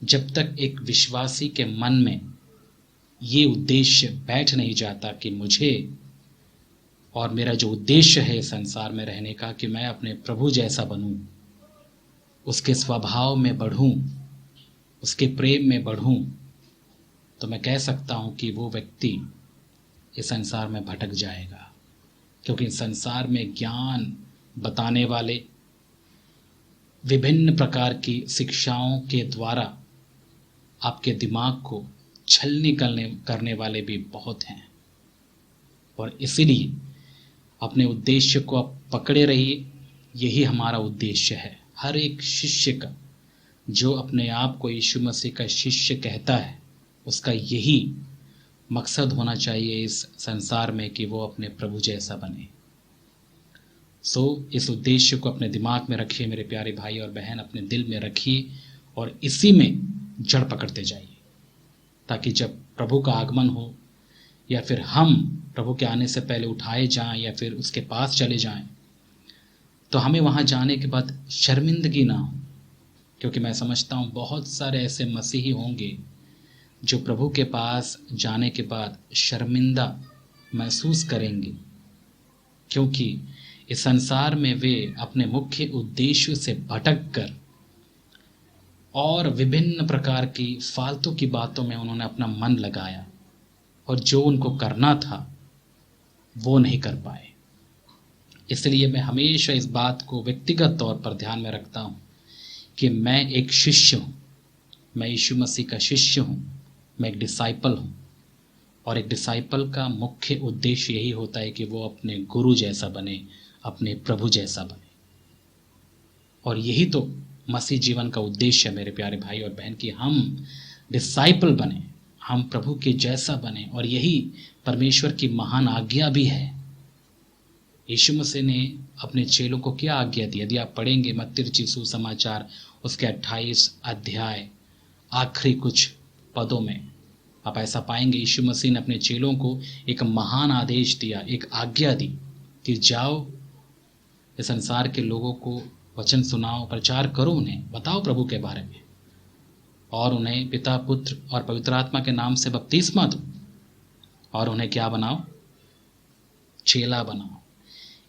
जब तक एक विश्वासी के मन में ये उद्देश्य बैठ नहीं जाता कि मुझे और मेरा जो उद्देश्य है संसार में रहने का कि मैं अपने प्रभु जैसा बनूं, उसके स्वभाव में बढ़ूं, उसके प्रेम में बढ़ूं, तो मैं कह सकता हूं कि वो व्यक्ति इस संसार में भटक जाएगा। क्योंकि संसार में ज्ञान बताने वाले, विभिन्न प्रकार की शिक्षाओं के द्वारा आपके दिमाग को छलनी करने वाले भी बहुत हैं। और इसीलिए अपने उद्देश्य को आप पकड़े रहिए। यही हमारा उद्देश्य है। हर एक शिष्य का, जो अपने आप को यीशु मसीह का शिष्य कहता है, उसका यही मकसद होना चाहिए इस संसार में कि वो अपने प्रभु जैसा बने। इस उद्देश्य को अपने दिमाग में रखिए मेरे प्यारे भाई और बहन, अपने दिल में रखिए और इसी में जड़ पकड़ते जाइए, ताकि जब प्रभु का आगमन हो या फिर हम प्रभु के आने से पहले उठाए जाएं या फिर उसके पास चले जाएं, तो हमें वहाँ जाने के बाद शर्मिंदगी ना हो। क्योंकि मैं समझता हूँ बहुत सारे ऐसे मसीही होंगे जो प्रभु के पास जाने के बाद शर्मिंदा महसूस करेंगे, क्योंकि इस संसार में वे अपने मुख्य उद्देश्य से भटक कर और विभिन्न प्रकार की फालतू की बातों में उन्होंने अपना मन लगाया और जो उनको करना था वो नहीं कर पाए। इसलिए मैं हमेशा इस बात को व्यक्तिगत तौर पर ध्यान में रखता हूँ कि मैं एक शिष्य हूँ, मैं यीशु मसीह का शिष्य हूँ, मैं एक डिसाइपल हूँ। और एक डिसाइपल का मुख्य उद्देश्य यही होता है कि वो अपने गुरु जैसा बने, अपने प्रभु जैसा बने। और यही तो मसीह जीवन का उद्देश्य है मेरे प्यारे भाई और बहन, कि हम डिसाइपल बने, हम प्रभु के जैसा बने। और यही परमेश्वर की महान आज्ञा भी है। यीशु मसीह ने अपने चेलों को क्या आज्ञा दी? यदि आप पढ़ेंगे मत्ती रचित सुसमाचार उसके 28 अध्याय आखिरी कुछ पदों में आप ऐसा पाएंगे, यीशु मसीह ने अपने चेलों को एक महान आदेश दिया, एक आज्ञा दी कि जाओ इस संसार के लोगों को वचन सुनाओ, प्रचार करो, उन्हें बताओ प्रभु के बारे में और उन्हें पिता, पुत्र और पवित्र आत्मा के नाम से बपतिस्मा दो और उन्हें क्या बनाओ? चेला बनाओ।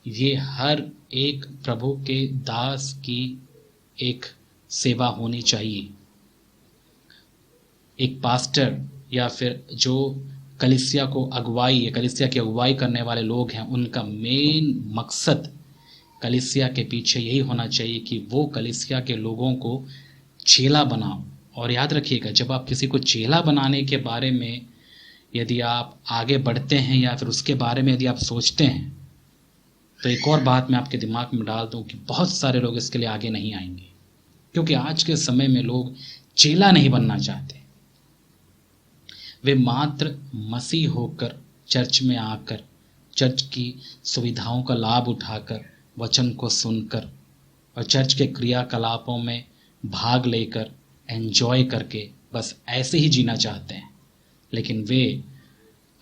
ये हर एक प्रभु के दास की एक सेवा होनी चाहिए। एक पास्टर या फिर जो कलीसिया को अगुवाई या कलीसिया की अगुवाई करने वाले लोग हैं, उनका मेन मकसद कलीसिया के पीछे यही होना चाहिए कि वो कलीसिया के लोगों को चेला बनाओ। और याद रखिएगा, जब आप किसी को चेला बनाने के बारे में यदि आप आगे बढ़ते हैं या फिर उसके बारे में यदि आप सोचते हैं, तो एक और बात मैं आपके दिमाग में डाल दूं कि बहुत सारे लोग इसके लिए आगे नहीं आएंगे। क्योंकि आज के समय में लोग चेला नहीं बनना चाहते। वे मात्र मसीह होकर चर्च में आकर, चर्च की सुविधाओं का लाभ उठाकर, वचन को सुनकर और चर्च के क्रियाकलापों में भाग लेकर, एंजॉय करके बस ऐसे ही जीना चाहते हैं। लेकिन वे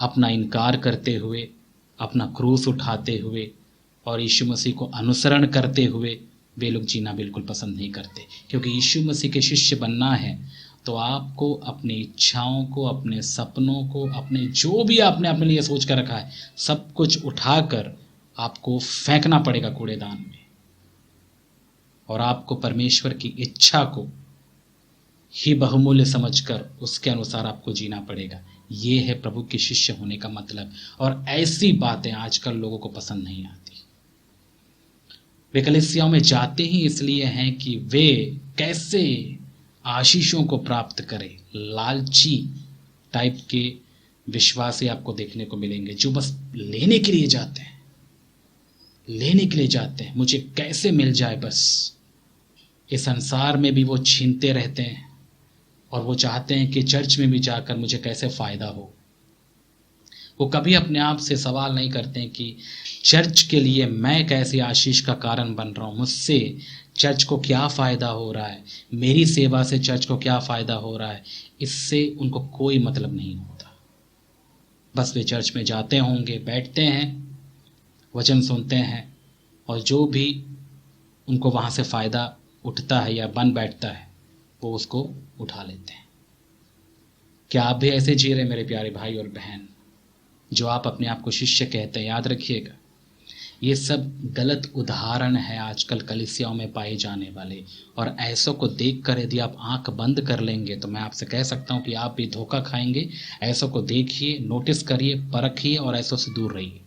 अपना इनकार करते हुए, अपना क्रूस उठाते हुए और यीशु मसीह को अनुसरण करते हुए वे लोग जीना बिल्कुल पसंद नहीं करते। क्योंकि यीशु मसीह के शिष्य बनना है तो आपको अपनी इच्छाओं को, अपने सपनों को, अपने जो भी आपने अपने लिए सोच कर रखा है, सब कुछ उठाकर आपको फेंकना पड़ेगा कूड़ेदान में। और आपको परमेश्वर की इच्छा को ही बहुमूल्य समझकर उसके अनुसार आपको जीना पड़ेगा। ये है प्रभु के शिष्य होने का मतलब। और ऐसी बातें आजकल लोगों को पसंद नहीं आती। वे कलीसियाओं में जाते ही इसलिए हैं कि वे कैसे आशीषों को प्राप्त करें। लालची टाइप के विश्वासी आपको देखने को मिलेंगे, जो बस लेने के लिए जाते हैं, लेने के लिए जाते हैं, मुझे कैसे मिल जाए बस। इस संसार में भी वो छीनते रहते हैं और वो चाहते हैं कि चर्च में भी जाकर मुझे कैसे फ़ायदा हो। वो कभी अपने आप से सवाल नहीं करते हैं कि चर्च के लिए मैं कैसे आशीष का कारण बन रहा हूँ, मुझसे चर्च को क्या फ़ायदा हो रहा है, मेरी सेवा से चर्च को क्या फ़ायदा हो रहा है। इससे उनको कोई मतलब नहीं होता। बस वे चर्च में जाते होंगे, बैठते हैं, वचन सुनते हैं और जो भी उनको वहाँ से फ़ायदा उठता है या बन बैठता है वो उसको उठा लेते हैं। क्या आप भी ऐसे जी रहे मेरे प्यारे भाई और बहन, जो आप अपने आप को शिष्य कहते हैं? याद रखिएगा, ये सब गलत उदाहरण है आजकल कलीसियाओं में पाए जाने वाले, और ऐसों को देखकर यदि आप आंख बंद कर लेंगे तो मैं आपसे कह सकता हूं कि आप भी धोखा खाएंगे। ऐसों को देखिए, नोटिस करिए, परखिए और ऐसों से दूर रहिए।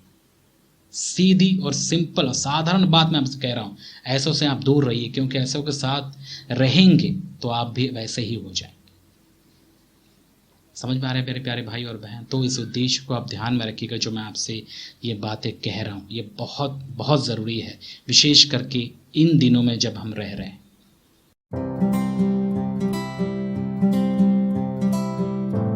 सीधी और सिंपल और साधारण बात मैं आपसे कह रहा हूं, ऐसों से आप दूर रहिए, क्योंकि ऐसों के साथ रहेंगे तो आप भी वैसे ही हो जाएंगे। समझ में आ रहा है मेरे प्यारे भाई और बहन? तो इस उद्देश्य को आप ध्यान में रखिएगा, जो मैं आपसे ये बातें कह रहा हूँ ये बहुत बहुत ज़रूरी है, विशेष करके इन दिनों में जब हम रह रहे हैं।